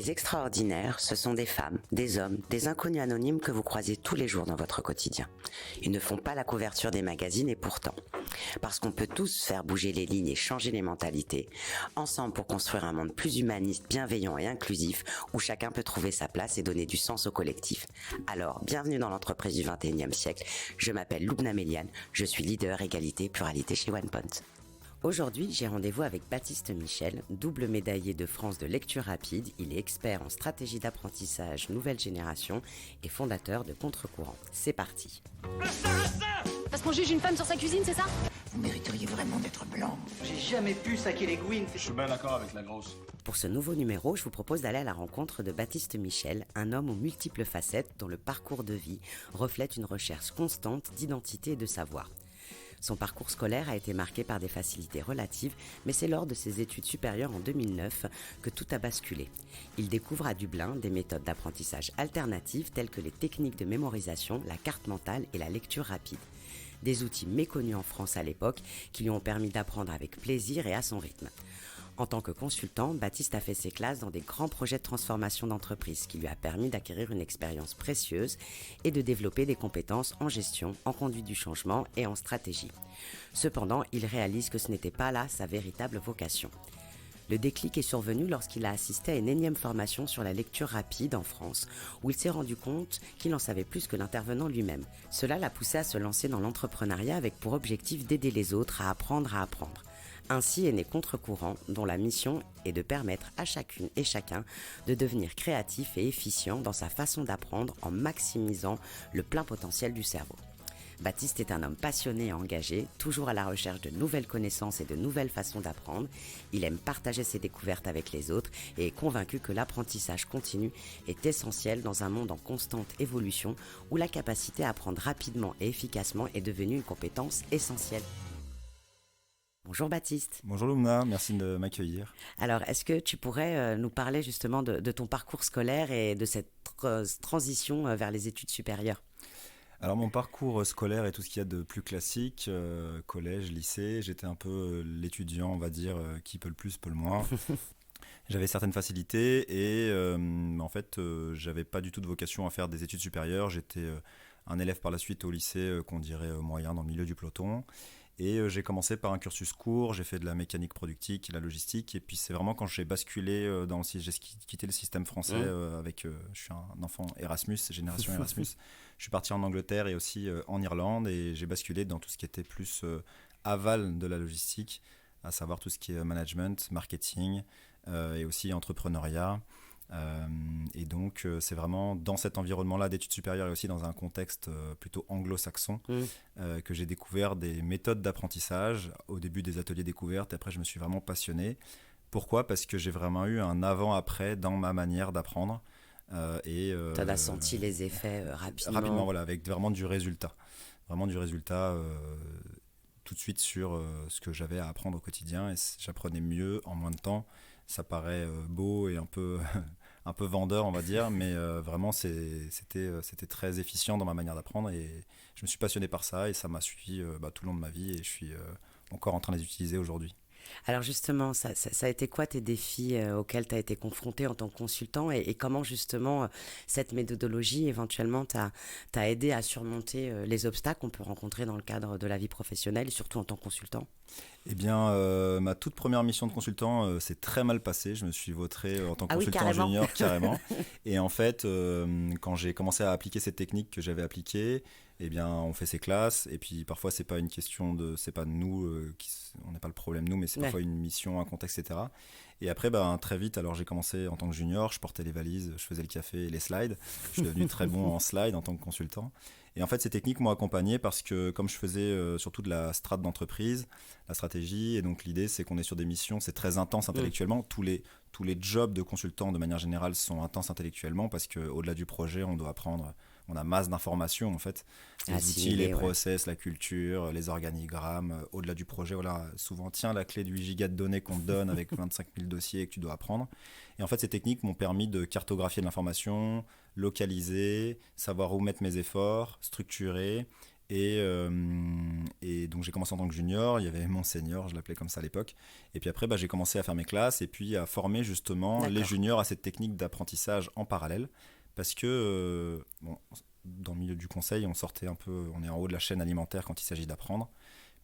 Les extraordinaires, ce sont des femmes, des hommes, des inconnus anonymes que vous croisez tous les jours dans votre quotidien. Ils ne font pas la couverture des magazines et pourtant, parce qu'on peut tous faire bouger les lignes et changer les mentalités, ensemble pour construire un monde plus humaniste, bienveillant et inclusif, où chacun peut trouver sa place et donner du sens au collectif. Alors, bienvenue dans l'entreprise du 21e siècle. Je m'appelle Loubna Méliane, je suis leader égalité pluralité chez OnePoint. Aujourd'hui, j'ai rendez-vous avec Baptiste Michel, double médaillé de France de lecture rapide. Il est expert en stratégie d'apprentissage nouvelle génération et fondateur de Contre-Courant. C'est parti. Parce qu'on juge une femme sur sa cuisine, c'est ça? Vous mériteriez vraiment d'être blanc. J'ai jamais pu saquer les gouines. Je suis bien d'accord avec la grosse. Pour ce nouveau numéro, je vous propose d'aller à la rencontre de Baptiste Michel, un homme aux multiples facettes dont le parcours de vie reflète une recherche constante d'identité et de savoir. Son parcours scolaire a été marqué par des facilités relatives, mais c'est lors de ses études supérieures en 2009 que tout a basculé. Il découvre à Dublin des méthodes d'apprentissage alternatives telles que les techniques de mémorisation, la carte mentale et la lecture rapide. Des outils méconnus en France à l'époque qui lui ont permis d'apprendre avec plaisir et à son rythme. En tant que consultant, Baptiste a fait ses classes dans des grands projets de transformation d'entreprise, ce qui lui a permis d'acquérir une expérience précieuse et de développer des compétences en gestion, en conduite du changement et en stratégie. Cependant, il réalise que ce n'était pas là sa véritable vocation. Le déclic est survenu lorsqu'il a assisté à une énième formation sur la lecture rapide en France, où il s'est rendu compte qu'il en savait plus que l'intervenant lui-même. Cela l'a poussé à se lancer dans l'entrepreneuriat avec pour objectif d'aider les autres à apprendre à apprendre. Ainsi est né Contre-Courant, dont la mission est de permettre à chacune et chacun de devenir créatif et efficient dans sa façon d'apprendre en maximisant le plein potentiel du cerveau. Baptiste est un homme passionné et engagé, toujours à la recherche de nouvelles connaissances et de nouvelles façons d'apprendre. Il aime partager ses découvertes avec les autres et est convaincu que l'apprentissage continu est essentiel dans un monde en constante évolution où la capacité à apprendre rapidement et efficacement est devenue une compétence essentielle. Bonjour Baptiste. Bonjour Loubna, merci de m'accueillir. Alors, est-ce que tu pourrais nous parler justement de ton parcours scolaire et de cette transition vers les études supérieures ? Alors mon parcours scolaire est tout ce qu'il y a de plus classique, collège, lycée. J'étais un peu l'étudiant, on va dire, qui peut le plus, peut le moins. J'avais certaines facilités et en fait, j'avais pas du tout de vocation à faire des études supérieures. J'étais un élève par la suite au lycée qu'on dirait moyen dans le milieu du peloton. Et j'ai commencé par un cursus court, j'ai fait de la mécanique productique, la logistique, et puis c'est vraiment quand j'ai basculé j'ai quitté le système français je suis un enfant Erasmus, génération Erasmus. Je suis parti en Angleterre et aussi en Irlande, et j'ai basculé dans tout ce qui était plus aval de la logistique, à savoir tout ce qui est management, marketing et aussi entrepreneuriat. Et donc c'est vraiment dans cet environnement-là d'études supérieures et aussi dans un contexte plutôt anglo-saxon que j'ai découvert des méthodes d'apprentissage, au début des ateliers découvertes, et après je me suis vraiment passionné. Pourquoi ? Parce que j'ai vraiment eu un avant-après dans ma manière d'apprendre. Tu as senti les effets rapidement. Rapidement, voilà, avec vraiment du résultat. Vraiment du résultat tout de suite sur ce que j'avais à apprendre au quotidien, et j'apprenais mieux en moins de temps. Ça paraît beau et un peu vendeur, on va dire, mais vraiment c'était très efficient dans ma manière d'apprendre, et je me suis passionné par ça, et ça m'a suivi tout le long de ma vie, et je suis encore en train de les utiliser aujourd'hui. Alors justement, ça a été quoi tes défis auxquels tu as été confronté en tant que consultant, et comment justement cette méthodologie éventuellement t'a aidé à surmonter les obstacles qu'on peut rencontrer dans le cadre de la vie professionnelle, et surtout en tant que consultant ? Eh bien, ma toute première mission de consultant s'est très mal passée. Je me suis vautré en tant que consultant junior, carrément. Et en fait, quand j'ai commencé à appliquer cette technique que j'avais appliquée, eh bien, on fait ses classes. Et puis, parfois, c'est pas une question c'est pas nous, on n'est pas le problème nous, mais c'est parfois une mission, un contexte, etc. Et après, très vite, alors j'ai commencé en tant que junior, je portais les valises, je faisais le café et les slides. Je suis devenu très bon en slide en tant que consultant. Et en fait, ces techniques m'ont accompagné parce que comme je faisais surtout de la strat d'entreprise, la stratégie, et donc l'idée c'est qu'on est sur des missions, c'est très intense intellectuellement. Tous les jobs de consultant de manière générale sont intenses intellectuellement, parce qu'au-delà du projet, on doit apprendre, on a masse d'informations en fait, les outils, les process, la culture, les organigrammes. Au-delà du projet, voilà, souvent tiens la clé du 8 gigas de données qu'on te donne avec 25 000 dossiers que tu dois apprendre. Et en fait, ces techniques m'ont permis de cartographier de l'information, localiser, savoir où mettre mes efforts, structurer, Et donc j'ai commencé en tant que junior, il y avait mon senior, je l'appelais comme ça à l'époque. Et puis après, j'ai commencé à faire mes classes et puis à former justement les juniors à cette technique d'apprentissage en parallèle. Parce que dans le milieu du conseil, on est en haut de la chaîne alimentaire quand il s'agit d'apprendre,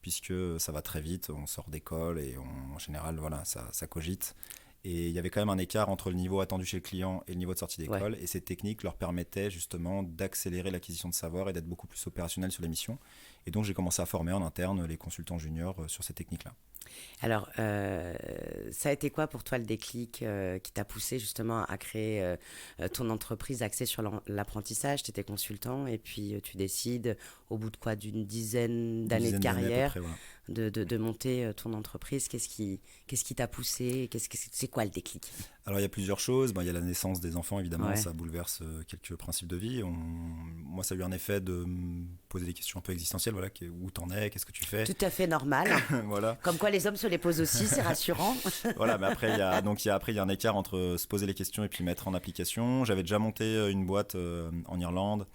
puisque ça va très vite, on sort d'école et en général, voilà, ça cogite. Et il y avait quand même un écart entre le niveau attendu chez le client et le niveau de sortie d'école. Ouais. Et ces techniques leur permettaient justement d'accélérer l'acquisition de savoir et d'être beaucoup plus opérationnel sur les missions. Et donc, j'ai commencé à former en interne les consultants juniors sur ces techniques-là. Alors, ça a été quoi pour toi le déclic qui t'a poussé justement à créer ton entreprise axée sur l'apprentissage? Tu étais consultant et puis tu décides, au bout de quoi, d'une dizaine d'années de carrière, près, voilà. de monter ton entreprise. Qu'est-ce qui t'a poussé? C'est quoi le déclic? Alors, il y a plusieurs choses. Il y a la naissance des enfants, évidemment, ça bouleverse quelques principes de vie. Moi, ça a eu un effet de me poser des questions un peu existentielles. Voilà, où t'en es? Qu'est-ce que tu fais? Tout à fait normal. Voilà. Comme quoi les hommes se les posent aussi, c'est rassurant. Voilà, mais après, il y a un écart entre se poser les questions et puis mettre en application. J'avais déjà monté une boîte en Irlande.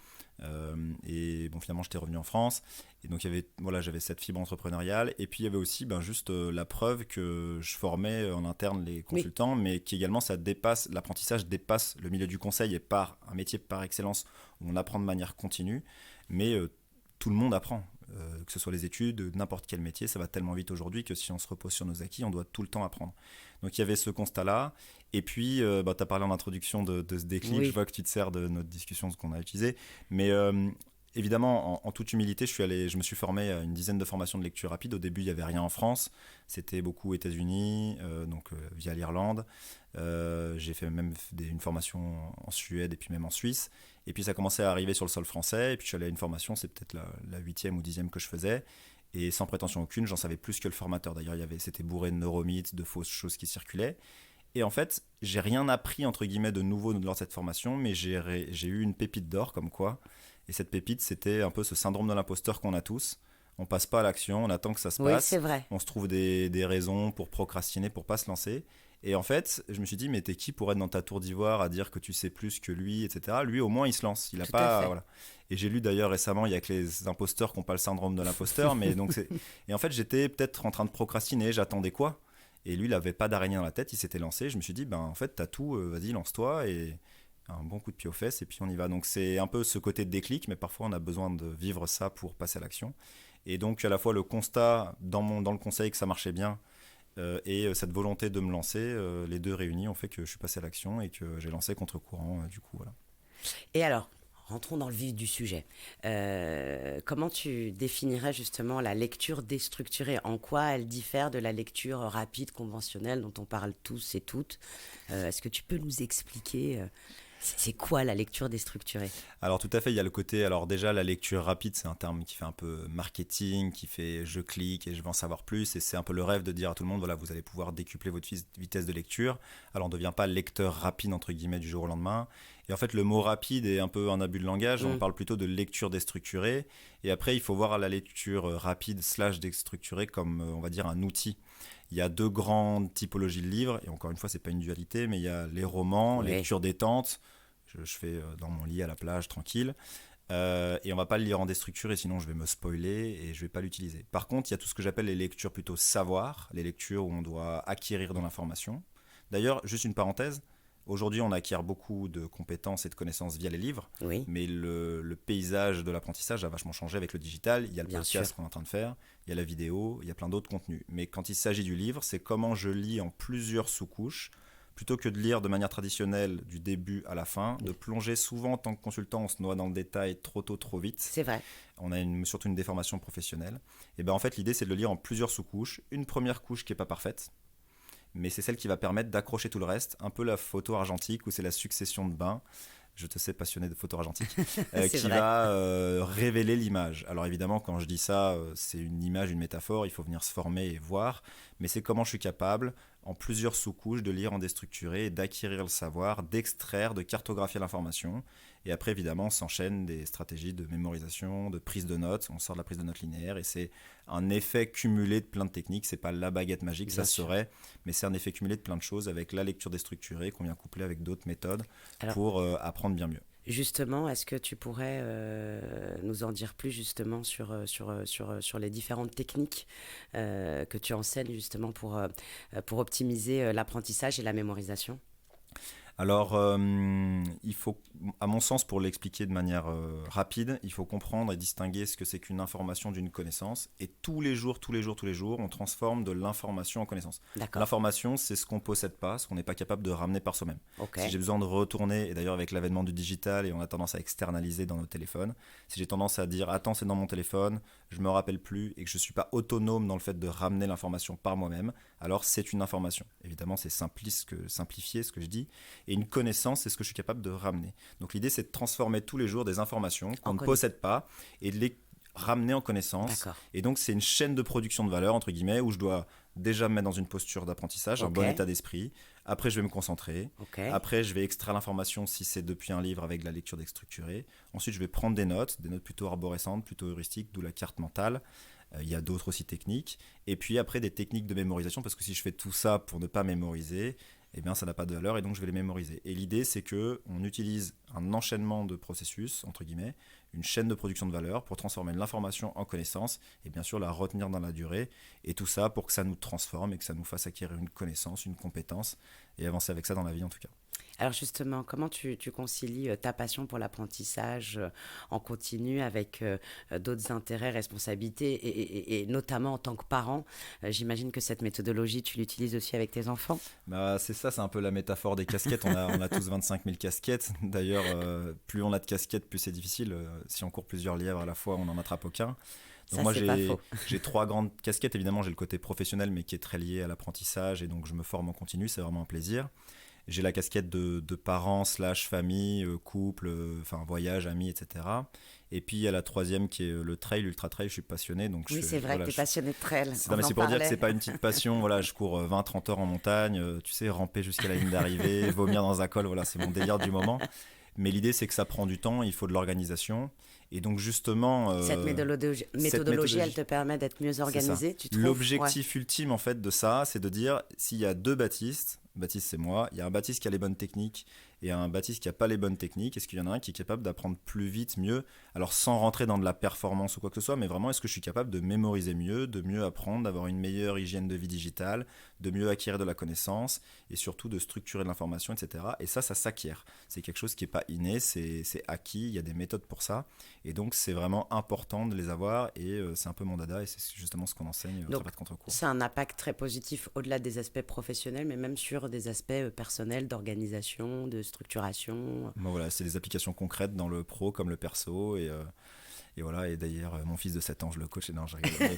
Et finalement j'étais revenu en France et donc j'avais cette fibre entrepreneuriale et puis il y avait aussi juste la preuve que je formais en interne les consultants, mais qu'également l'apprentissage dépasse le milieu du conseil et par un métier par excellence où on apprend de manière continue, mais tout le monde apprend, que ce soit les études, n'importe quel métier, ça va tellement vite aujourd'hui que si on se repose sur nos acquis, on doit tout le temps apprendre. Donc il y avait ce constat-là. Et puis, tu as parlé en introduction de ce déclic. Oui. Je vois que tu te sers de notre discussion, ce qu'on a utilisé. Mais évidemment, en toute humilité, je me suis formé à une dizaine de formations de lecture rapide. Au début, il n'y avait rien en France. C'était beaucoup aux États-Unis, via l'Irlande. J'ai fait même une formation en Suède et puis même en Suisse. Et puis, ça commençait à arriver sur le sol français. Et puis, je suis allé à une formation, c'est peut-être la 8e ou 10e que je faisais. Et sans prétention aucune, j'en savais plus que le formateur. D'ailleurs, c'était bourré de neuromythes, de fausses choses qui circulaient. Et en fait, j'ai rien appris, entre guillemets, de nouveau lors de cette formation, mais j'ai eu une pépite d'or, comme quoi. Et cette pépite, c'était un peu ce syndrome de l'imposteur qu'on a tous. On passe pas à l'action, on attend que ça se passe. Oui, c'est vrai. On se trouve des raisons pour procrastiner, pour pas se lancer. Et en fait, je me suis dit, mais t'es qui pour être dans ta tour d'ivoire à dire que tu sais plus que lui, etc. Lui, au moins, il se lance. Il a pas, voilà. Et j'ai lu d'ailleurs récemment, il y a que les imposteurs qui n'ont pas le syndrome de l'imposteur. Mais donc et en fait, j'étais peut-être en train de procrastiner. J'attendais quoi? Et lui, il n'avait pas d'araignée dans la tête. Il s'était lancé. Je me suis dit, en fait, t'as tout. Vas-y, lance-toi. Et un bon coup de pied aux fesses. Et puis, on y va. Donc, c'est un peu ce côté de déclic. Mais parfois, on a besoin de vivre ça pour passer à l'action. Et donc, à la fois, le constat dans le conseil que ça marchait bien. Et cette volonté de me lancer, les deux réunis ont fait que je suis passé à l'action et que j'ai lancé contre-courant, du coup, voilà. Et alors, rentrons dans le vif du sujet. Comment tu définirais justement la lecture déstructurée? En quoi elle diffère de la lecture rapide, conventionnelle, dont on parle tous et toutes? Est-ce que tu peux nous expliquer c'est quoi la lecture déstructurée? Alors tout à fait, il y a le côté, alors déjà la lecture rapide, c'est un terme qui fait un peu marketing, qui fait je clique et je veux en savoir plus, et c'est un peu le rêve de dire à tout le monde, voilà, vous allez pouvoir décupler votre vitesse de lecture. Alors on ne devient pas lecteur rapide entre guillemets du jour au lendemain. Et en fait le mot rapide est un peu un abus de langage, on parle plutôt de lecture déstructurée, et après il faut voir la lecture rapide / déstructurée comme on va dire un outil. Il y a deux grandes typologies de livres, et encore une fois, c'est pas une dualité, mais il y a les romans, lecture détente, je fais dans mon lit à la plage, tranquille, et on va pas le lire en déstructuré, sinon je vais me spoiler et je vais pas l'utiliser. Par contre, il y a tout ce que j'appelle les lectures plutôt savoir, les lectures où on doit acquérir de l'information. D'ailleurs, juste une parenthèse, aujourd'hui on acquiert beaucoup de compétences et de connaissances via les livres, mais le paysage de l'apprentissage a vachement changé avec le digital. Il y a le podcast qu'on est en train de faire, il y a la vidéo, il y a plein d'autres contenus. Mais quand il s'agit du livre, c'est comment je lis en plusieurs sous-couches, plutôt que de lire de manière traditionnelle du début à la fin, de plonger souvent en tant que consultant, on se noie dans le détail trop tôt, trop vite. C'est vrai. On a surtout une déformation professionnelle. Et en fait, l'idée, c'est de le lire en plusieurs sous-couches. Une première couche qui n'est pas parfaite, mais c'est celle qui va permettre d'accrocher tout le reste, un peu la photo argentique où c'est la succession de bains, je te sais passionné de photo argentique, qui va révéler l'image. Alors évidemment, quand je dis ça, c'est une image, une métaphore, il faut venir se former et voir, mais c'est comment je suis capable, en plusieurs sous-couches, de lire en déstructuré, d'acquérir le savoir, d'extraire, de cartographier l'information. Et après, évidemment, s'enchaînent des stratégies de mémorisation, de prise de notes. On sort de la prise de notes linéaire et c'est un effet cumulé de plein de techniques. C'est pas la baguette magique, ça serait, mais c'est un effet cumulé de plein de choses avec la lecture déstructurée qu'on vient coupler avec d'autres méthodes pour apprendre bien mieux. Justement, est-ce que tu pourrais nous en dire plus justement sur les différentes techniques que tu enseignes justement pour optimiser l'apprentissage et la mémorisation? Alors, il faut, à mon sens, pour l'expliquer de manière rapide, il faut comprendre et distinguer ce que c'est qu'une information d'une connaissance. Et tous les jours, on transforme de l'information en connaissance. D'accord. L'information, c'est ce qu'on ne possède pas, ce qu'on n'est pas capable de ramener par soi-même. Ok. Si j'ai besoin de retourner, et d'ailleurs avec l'avènement du digital, et on a tendance à externaliser dans nos téléphones, si j'ai tendance à dire « Attends, c'est dans mon téléphone, je ne me rappelle plus » et que je ne suis pas autonome dans le fait de ramener l'information par moi-même, alors c'est une information. Évidemment, c'est simplifié ce que je dis. Et une connaissance, c'est ce que je suis capable de ramener. Donc l'idée, c'est de transformer tous les jours des informations qu'on ne possède pas et de les ramener en connaissance. D'accord. Et donc c'est une chaîne de production de valeur, entre guillemets, où je dois déjà me mettre dans une posture d'apprentissage, un bon état d'esprit. Après, je vais me concentrer. Après, je vais extraire l'information si c'est depuis un livre avec de la lecture déstructurée. Ensuite, je vais prendre des notes plutôt arborescentes, plutôt heuristiques, d'où la carte mentale. Il y a d'autres aussi techniques. Et puis après, des techniques de mémorisation, parce que si je fais tout ça pour ne pas mémoriser, eh bien, ça n'a pas de valeur et donc je vais les mémoriser. Et l'idée, c'est qu'on utilise un enchaînement de processus, entre guillemets, une chaîne de production de valeur pour transformer l'information en connaissance et bien sûr la retenir dans la durée. Et tout ça pour que ça nous transforme et que ça nous fasse acquérir une connaissance, une compétence et avancer avec ça dans la vie en tout cas. Alors justement, comment tu concilies ta passion pour l'apprentissage en continu avec d'autres intérêts, responsabilités et notamment en tant que parent? J'imagine que cette méthodologie, tu l'utilises aussi avec tes enfants? Bah, c'est ça, c'est un peu la métaphore des casquettes. On a tous 25 000 casquettes. D'ailleurs, plus on a de casquettes, plus c'est difficile. Si on court plusieurs lièvres à la fois, on n'en attrape aucun. Donc Ça, moi, c'est pas faux. j'ai 3 grandes casquettes. Évidemment, j'ai le côté professionnel, mais qui est très lié à l'apprentissage. Et donc, je me forme en continu. C'est vraiment un plaisir. J'ai la casquette de parents / famille, couple, voyage, amis, etc. Et puis il y a la troisième qui est le trail, l'ultra trail. Je suis passionné. Donc Oui, c'est vrai que tu es passionné de trail. C'est pour dire que c'est pas une petite passion. Voilà, je cours 20-30 heures en montagne. Tu sais, ramper jusqu'à la ligne d'arrivée, vomir dans un col. Voilà, c'est mon délire du moment. Mais l'idée, c'est que ça prend du temps. Il faut de l'organisation. Et donc justement, cette méthodologie, elle te permet d'être mieux organisé, tu trouves? L'objectif ultime en fait de ça, c'est de dire s'il y a deux Baptiste, c'est moi, il y a un Baptiste qui a les bonnes techniques et un Baptiste qui n'a pas les bonnes techniques. Est-ce qu'il y en a un qui est capable d'apprendre plus vite, mieux? Alors sans rentrer dans de la performance ou quoi que ce soit, mais vraiment est-ce que je suis capable de mémoriser mieux, de mieux apprendre, d'avoir une meilleure hygiène de vie digitale, de mieux acquérir de la connaissance et surtout de structurer de l'information, etc. Et ça s'acquiert. C'est quelque chose qui n'est pas inné, c'est acquis, il y a des méthodes pour ça. Et donc c'est vraiment important de les avoir et c'est un peu mon dada et c'est justement ce qu'on enseigne au travers de contre-cours. C'est un impact très positif au-delà des aspects professionnels, mais même sur des aspects personnels, d'organisation, de structuration. Bon, voilà, c'est des applications concrètes dans le pro comme le perso et voilà, et d'ailleurs mon fils de 7 ans je le coach et non je rigole.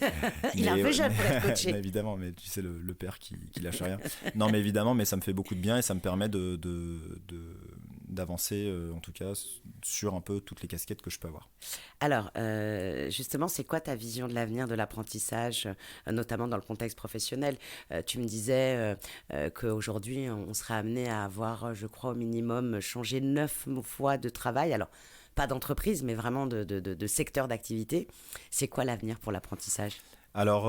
Il est un peu jeune pour être coaché. Évidemment, mais tu sais le père qui lâche rien. Non mais évidemment, mais ça me fait beaucoup de bien et ça me permet d'avancer en tout cas sur un peu toutes les casquettes que je peux avoir. Alors justement, c'est quoi ta vision de l'avenir de l'apprentissage, notamment dans le contexte professionnel? Tu me disais qu'aujourd'hui on serait amené à avoir, je crois au minimum, changé 9 fois de travail. Alors pas d'entreprise, mais vraiment de secteur d'activité. C'est quoi l'avenir pour l'apprentissage? Alors,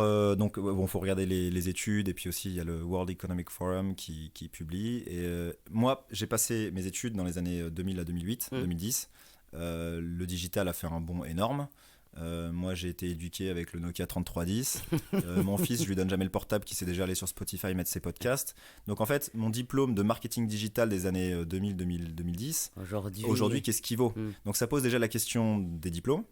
faut regarder les études et puis aussi il y a le World Economic Forum qui publie. Et moi, j'ai passé mes études dans les années 2000 à 2008, 2010. Le digital a fait un bond énorme. Moi, j'ai été éduqué avec le Nokia 3310. Mon fils, je lui donne jamais le portable qui sait déjà aller sur Spotify mettre ses podcasts. Donc en fait, mon diplôme de marketing digital des années 2000-2010, aujourd'hui qu'est-ce qu'il vaut? Donc ça pose déjà la question des diplômes.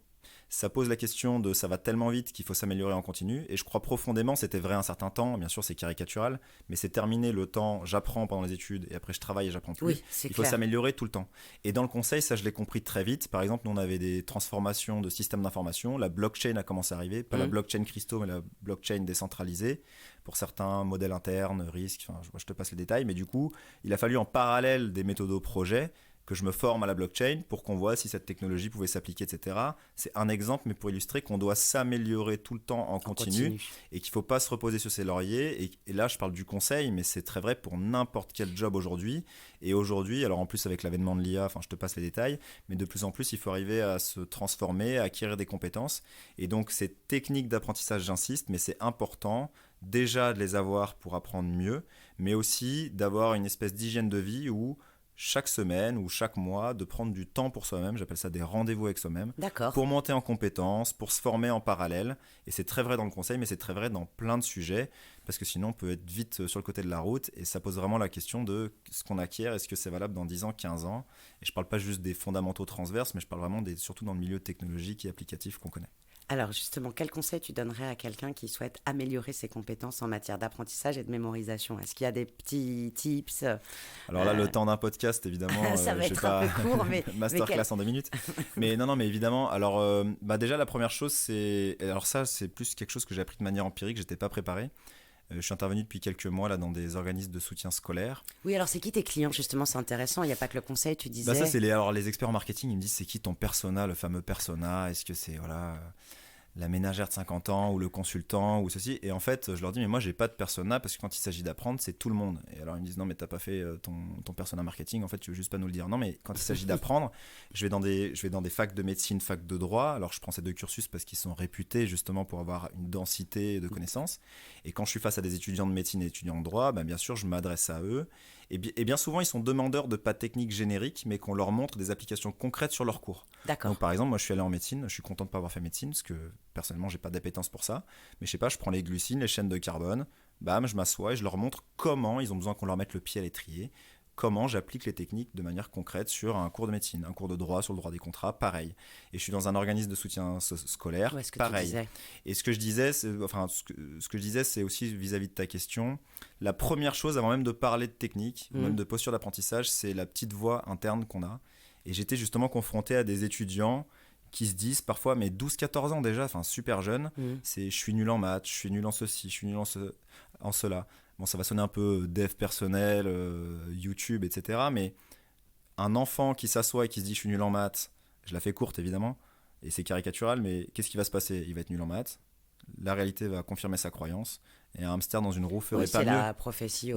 Ça pose la question de ça va tellement vite qu'il faut s'améliorer en continu. Et je crois profondément, c'était vrai un certain temps, bien sûr c'est caricatural, mais c'est terminé le temps, j'apprends pendant les études et après je travaille et j'apprends plus. Oui, il faut s'améliorer tout le temps. Et dans le conseil, ça je l'ai compris très vite. Par exemple, nous on avait des transformations de systèmes d'information. La blockchain a commencé à arriver, pas la blockchain cristaux, mais la blockchain décentralisée. Pour certains modèles internes, risques, je te passe les détails. Mais du coup, il a fallu en parallèle des méthodos projets que je me forme à la blockchain pour qu'on voit si cette technologie pouvait s'appliquer, etc. C'est un exemple, mais pour illustrer qu'on doit s'améliorer tout le temps en continu et qu'il ne faut pas se reposer sur ses lauriers. Et là, je parle du conseil, mais c'est très vrai pour n'importe quel job aujourd'hui. Et aujourd'hui, alors en plus avec l'avènement de l'IA, je te passe les détails, mais de plus en plus, il faut arriver à se transformer, à acquérir des compétences. Et donc, ces techniques d'apprentissage, j'insiste, mais c'est important déjà de les avoir pour apprendre mieux, mais aussi d'avoir une espèce d'hygiène de vie où chaque semaine ou chaque mois de prendre du temps pour soi-même, j'appelle ça des rendez-vous avec soi-même, D'accord. pour monter en compétences, pour se former en parallèle. Et c'est très vrai dans le conseil, mais c'est très vrai dans plein de sujets, parce que sinon on peut être vite sur le côté de la route, et ça pose vraiment la question de ce qu'on acquiert, est-ce que c'est valable dans 10 ans, 15 ans. Et je parle pas juste des fondamentaux transverses, mais je parle vraiment surtout dans le milieu technologique et applicatif qu'on connaît. Alors justement, quel conseil tu donnerais à quelqu'un qui souhaite améliorer ses compétences en matière d'apprentissage et de mémorisation? Est-ce qu'il y a des petits tips? Alors là, le temps d'un podcast, évidemment, Ça va je sais être un peu court, mais masterclass en 2 minutes. Mais non, mais évidemment. Alors, déjà, la première chose, alors ça, c'est plus quelque chose que j'ai appris de manière empirique. J'étais pas préparé. Je suis intervenu depuis quelques mois là dans des organismes de soutien scolaire. Oui, alors c'est qui tes clients justement? C'est intéressant. Il n'y a pas que le conseil, tu disais. Ça, c'est les experts en marketing. Ils me disent, c'est qui ton persona, le fameux persona? Est-ce que c'est la ménagère de 50 ans ou le consultant ou ceci? Et en fait, je leur dis, mais moi, j'ai pas de persona parce que quand il s'agit d'apprendre, c'est tout le monde. Et alors, ils me disent, non, mais t'as pas fait ton persona marketing. En fait, tu veux juste pas nous le dire. Non, mais quand il s'agit d'apprendre, je vais dans des facs de médecine, facs de droit. Alors, je prends ces 2 cursus parce qu'ils sont réputés justement pour avoir une densité de connaissances. Et quand je suis face à des étudiants de médecine et étudiants de droit, bien sûr, je m'adresse à eux. Et bien souvent, ils sont demandeurs de pas techniques génériques, mais qu'on leur montre des applications concrètes sur leur cours. D'accord. Donc, par exemple, moi, je suis allé en médecine. Je suis content de ne pas avoir fait médecine, parce que personnellement, j'ai pas d'appétence pour ça. Mais je sais pas, je prends les glucines, les chaînes de carbone, je m'assois et je leur montre comment ils ont besoin qu'on leur mette le pied à l'étrier, comment j'applique les techniques de manière concrète sur un cours de médecine, un cours de droit sur le droit des contrats, pareil. Et je suis dans un organisme de soutien scolaire, Où est-ce que pareil. tu disais? Et ce que je disais, c'est aussi vis-à-vis de ta question, la première chose, avant même de parler de technique, même de posture d'apprentissage, c'est la petite voix interne qu'on a. Et j'étais justement confronté à des étudiants qui se disent parfois, mais 12-14 ans déjà, super jeunes, c'est je suis nul en maths, je suis nul en ceci, je suis nul en cela. Bon, ça va sonner un peu dev personnel, YouTube, etc. Mais un enfant qui s'assoit et qui se dit je suis nul en maths, je la fais courte évidemment, et c'est caricatural, mais qu'est-ce qui va se passer? Il va être nul en maths, la réalité va confirmer sa croyance, et un hamster dans une roue ferait pas mieux. La prophétie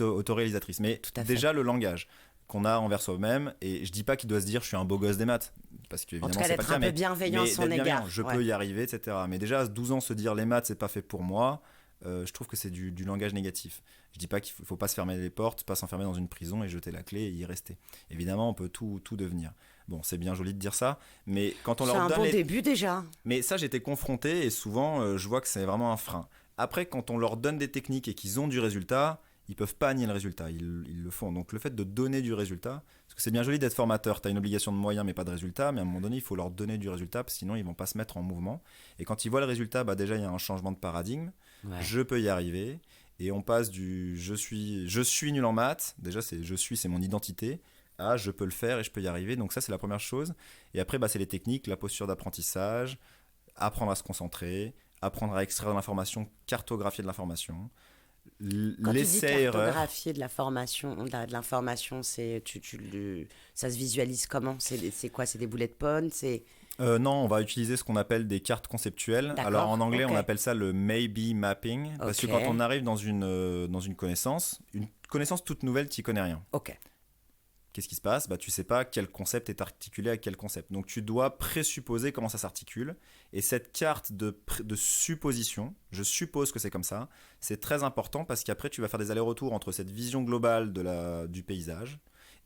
autoréalisatrice. Mais déjà le langage qu'on a envers soi-même, et je dis pas qu'il doit se dire je suis un beau gosse des maths, parce qu'évidemment c'est pas le cas, un peu bienveillant à son égard. Je peux y arriver, etc. Mais déjà à 12 ans se dire les maths c'est pas fait pour moi, je trouve que c'est du langage négatif. Je dis pas qu'il faut pas se fermer les portes, pas s'enfermer dans une prison et jeter la clé et y rester. Évidemment on peut tout devenir. Bon, c'est bien joli de dire ça, mais quand on leur donne... C'est un bon début déjà. Mais ça, j'étais confronté et souvent, je vois que c'est vraiment un frein. Après, quand on leur donne des techniques et qu'ils ont du résultat, ils peuvent pas nier le résultat, ils le font. Donc le fait de donner du résultat, parce que c'est bien joli d'être formateur, tu as une obligation de moyens mais pas de résultat, mais à un moment donné, il faut leur donner du résultat, parce que sinon ils vont pas se mettre en mouvement. Et quand ils voient le résultat, déjà, il y a un changement de paradigme. Ouais. Je peux y arriver. Et on passe du je suis nul en maths, déjà c'est mon identité, à je peux le faire et je peux y arriver. Donc ça, c'est la première chose. Et après, c'est les techniques, la posture d'apprentissage, apprendre à se concentrer, apprendre à extraire de l'information, cartographier de l'information. Quand tu dis cartographier de l'information, c'est, ça se visualise comment? C'est quoi? C'est des bullet points? Non, on va utiliser ce qu'on appelle des cartes conceptuelles. D'accord, alors en anglais, okay. on appelle ça le maybe mapping. Parce que quand on arrive dans une connaissance toute nouvelle, tu n'y connais rien. Ok. Qu'est-ce qui se passe? Tu sais pas quel concept est articulé à quel concept. Donc tu dois présupposer comment ça s'articule. Et cette carte de supposition, je suppose que c'est comme ça, c'est très important parce qu'après tu vas faire des allers-retours entre cette vision globale du paysage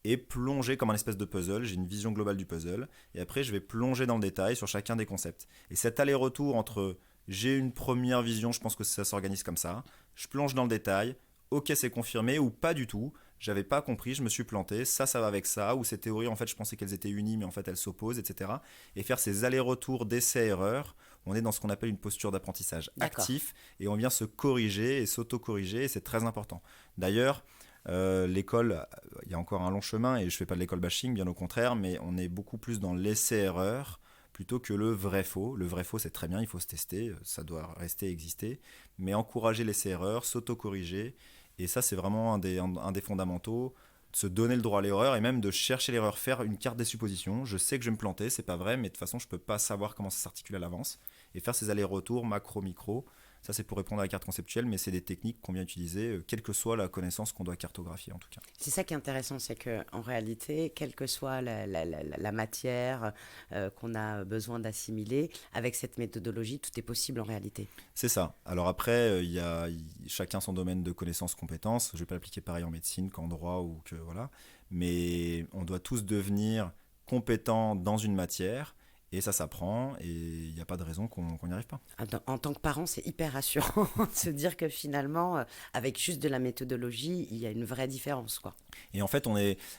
et plonger comme un espèce de puzzle. J'ai une vision globale du puzzle et après je vais plonger dans le détail sur chacun des concepts. Et cet aller-retour entre j'ai une première vision, je pense que ça s'organise comme ça, je plonge dans le détail, ok c'est confirmé ou pas du tout, j'avais pas compris, je me suis planté, ça va avec ça, ou ces théories en fait je pensais qu'elles étaient unies mais en fait elles s'opposent, etc. Et faire ces allers-retours d'essais-erreurs, on est dans ce qu'on appelle une posture d'apprentissage actif et on vient se corriger et s'auto-corriger et c'est très important. D'ailleurs, l'école, il y a encore un long chemin et je fais pas de l'école bashing, bien au contraire, mais on est beaucoup plus dans l'essai-erreur plutôt que le vrai-faux. Le vrai-faux c'est très bien, il faut se tester, ça doit rester exister, mais encourager l'essai-erreur, s'auto-corriger. Et ça, c'est vraiment un des fondamentaux, de se donner le droit à l'erreur et même de chercher l'erreur, faire une carte des suppositions. Je sais que je vais me planter, c'est pas vrai, mais de toute façon, je peux pas savoir comment ça s'articule à l'avance. Et faire ces allers-retours macro-micro Ça, c'est pour répondre à la carte conceptuelle, mais c'est des techniques qu'on vient utiliser, quelle que soit la connaissance qu'on doit cartographier en tout cas. C'est ça qui est intéressant, c'est qu'en réalité, quelle que soit la matière qu'on a besoin d'assimiler, avec cette méthodologie, tout est possible en réalité. C'est ça. Alors après, chacun son domaine de connaissances, compétences. Je ne vais pas l'appliquer pareil en médecine qu'en droit ou que voilà. Mais on doit tous devenir compétents dans une matière. Et ça s'apprend et il n'y a pas de raison qu'on n'y arrive pas. En tant que parent, c'est hyper rassurant de se dire que finalement, avec juste de la méthodologie, il y a une vraie différence, quoi. Et en fait,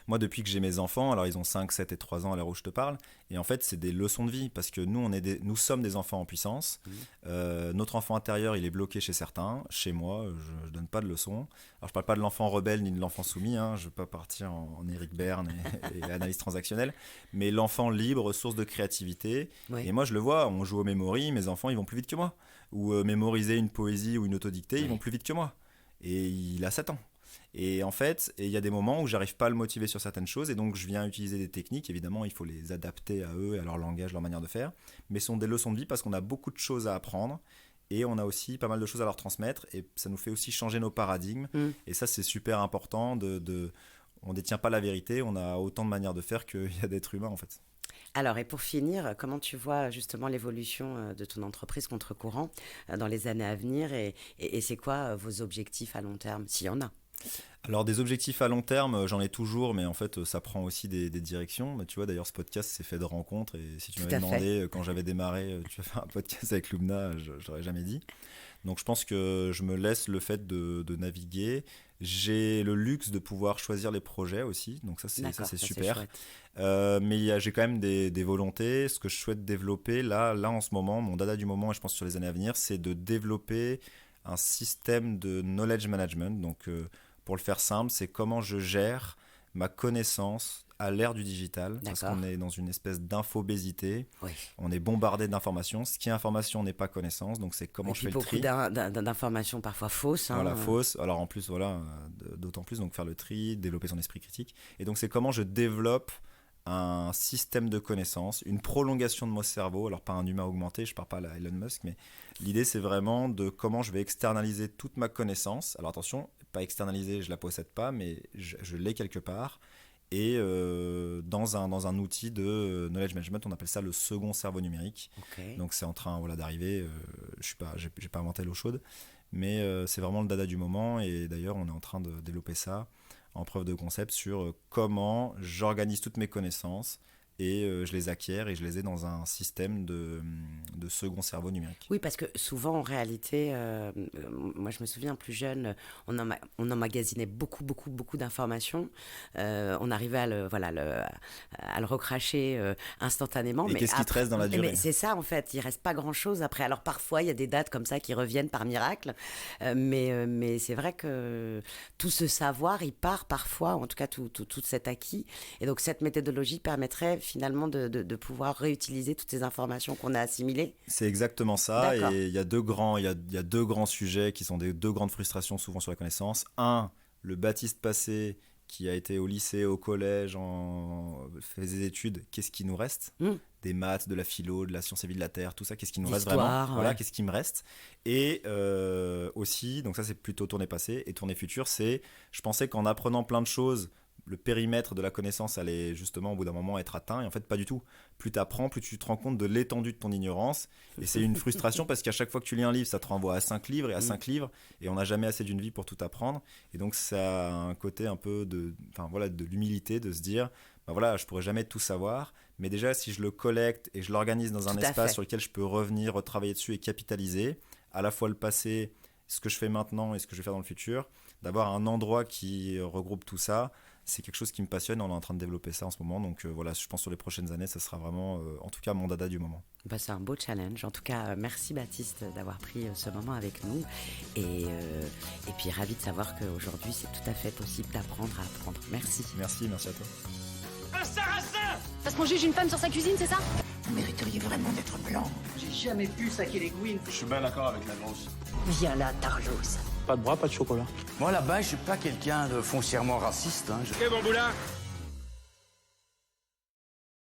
moi, depuis que j'ai mes enfants, alors ils ont 5, 7 et 3 ans à l'heure où je te parle, et en fait, c'est des leçons de vie parce que nous sommes des enfants en puissance. Notre enfant intérieur, il est bloqué chez certains. Chez moi, je ne donne pas de leçons. Alors, je ne parle pas de l'enfant rebelle ni de l'enfant soumis, hein. Je ne veux pas partir en Éric Berne et analyse transactionnelle, mais l'enfant libre, source de créativité. Oui. Et moi, je le vois, on joue au memory, mes enfants, ils vont plus vite que moi. Ou mémoriser une poésie ou une autodictée, ils vont plus vite que moi. Et il a 7 ans. Et en fait, il y a des moments où j'arrive pas à le motiver sur certaines choses, et donc je viens utiliser des techniques. Évidemment, il faut les adapter à eux, à leur langage, leur manière de faire. Mais ce sont des leçons de vie parce qu'on a beaucoup de choses à apprendre. Et on a aussi pas mal de choses à leur transmettre. Et ça nous fait aussi changer nos paradigmes. Et ça, c'est super important. On ne détient pas la vérité, on a autant de manières de faire qu'il y a d'êtres humains, en fait. Alors, et pour finir, comment tu vois justement l'évolution de ton entreprise Contre-Courant dans les années à venir et c'est quoi vos objectifs à long terme, s'il y en a? Alors, des objectifs à long terme, j'en ai toujours, mais en fait, ça prend aussi des directions. Mais tu vois, d'ailleurs, ce podcast, c'est fait de rencontres. Et si tu m'avais demandé, quand j'avais démarré, tu vas faire un podcast avec Lumna, je l'aurais jamais dit. Donc, je pense que je me laisse le fait de naviguer. J'ai le luxe de pouvoir choisir les projets aussi. Donc, ça, c'est super. Mais j'ai quand même des volontés. Ce que je souhaite développer, là, en ce moment, mon dada du moment, et je pense sur les années à venir, c'est de développer un système de knowledge management. Donc, pour le faire simple, c'est comment je gère ma connaissance à l'ère du digital. Parce qu'on est dans une espèce d'infobésité. Oui. On est bombardé d'informations. Ce qui est information n'est pas connaissance. Donc, c'est comment je fais le tri. Beaucoup d'informations parfois fausses. Voilà, fausses. Alors, en plus, d'autant plus, donc faire le tri, développer son esprit critique. Et donc, c'est comment je développe un système de connaissances, une prolongation de mon cerveau. Alors, pas un humain augmenté, je ne parle pas à Elon Musk, mais l'idée, c'est vraiment de comment je vais externaliser toute ma connaissance. Alors, attention, pas externaliser, je ne la possède pas, mais je l'ai quelque part. Et dans un outil de knowledge management, on appelle ça le second cerveau numérique. Okay. Donc, c'est en train d'arriver. Je n'ai pas inventé l'eau chaude, mais c'est vraiment le dada du moment. Et d'ailleurs, on est en train de développer ça en preuve de concept sur comment j'organise toutes mes connaissances et je les acquiers et je les ai dans un système de second cerveau numérique. Oui, parce que souvent, en réalité, moi je me souviens plus jeune, on emmagasinait beaucoup d'informations. On arrivait à le recracher instantanément. Et qu'est-ce qui te reste dans la durée? Mais c'est ça, en fait, il ne reste pas grand-chose après. Alors parfois, il y a des dates comme ça qui reviennent par miracle, mais c'est vrai que tout ce savoir, il part parfois, en tout cas tout cet acquis. Et donc cette méthodologie permettrait finalement de pouvoir réutiliser toutes ces informations qu'on a assimilées. C'est exactement ça. Et il y a deux grands sujets qui sont deux grandes frustrations souvent sur la connaissance. Un, le Baptiste passé qui a été au lycée, au collège, fait des études, qu'est-ce qui nous reste? Des maths, de la philo, de la science et vie de la Terre, tout ça, qu'est-ce qui nous reste vraiment? Ouais. Voilà, qu'est-ce qui me reste? Et aussi, donc ça c'est plutôt tournée passé, et tournée future, c'est, je pensais qu'en apprenant plein de choses, le périmètre de la connaissance allait justement au bout d'un moment être atteint, et en fait pas du tout. Plus tu apprends, plus tu te rends compte de l'étendue de ton ignorance, et c'est une frustration parce qu'à chaque fois que tu lis un livre, ça te renvoie à 5 livres et à 5 livres, et on n'a jamais assez d'une vie pour tout apprendre, et donc ça a un côté un peu de l'humilité, de se dire, je pourrais jamais tout savoir, mais déjà si je le collecte et je l'organise dans un espace sur lequel je peux revenir, retravailler dessus et capitaliser, à la fois le passé, ce que je fais maintenant et ce que je vais faire dans le futur, d'avoir un endroit qui regroupe tout ça, c'est quelque chose qui me passionne, on est en train de développer ça en ce moment, donc je pense sur les prochaines années, ça sera vraiment, en tout cas, mon dada du moment. C'est un beau challenge. En tout cas, merci Baptiste d'avoir pris ce moment avec nous, et puis ravi de savoir qu'aujourd'hui, c'est tout à fait possible d'apprendre à apprendre. Merci. Merci à toi. Un sarrasin! Parce qu'on juge une femme sur sa cuisine, c'est ça? Vous mériteriez vraiment d'être blanc. J'ai jamais pu saquer les Gwyn. Je suis bien d'accord avec la grosse. Viens là, Tarlouse. Pas de bras, pas de chocolat. Moi, là-bas, je suis pas quelqu'un de foncièrement raciste. Ok, bon boulin.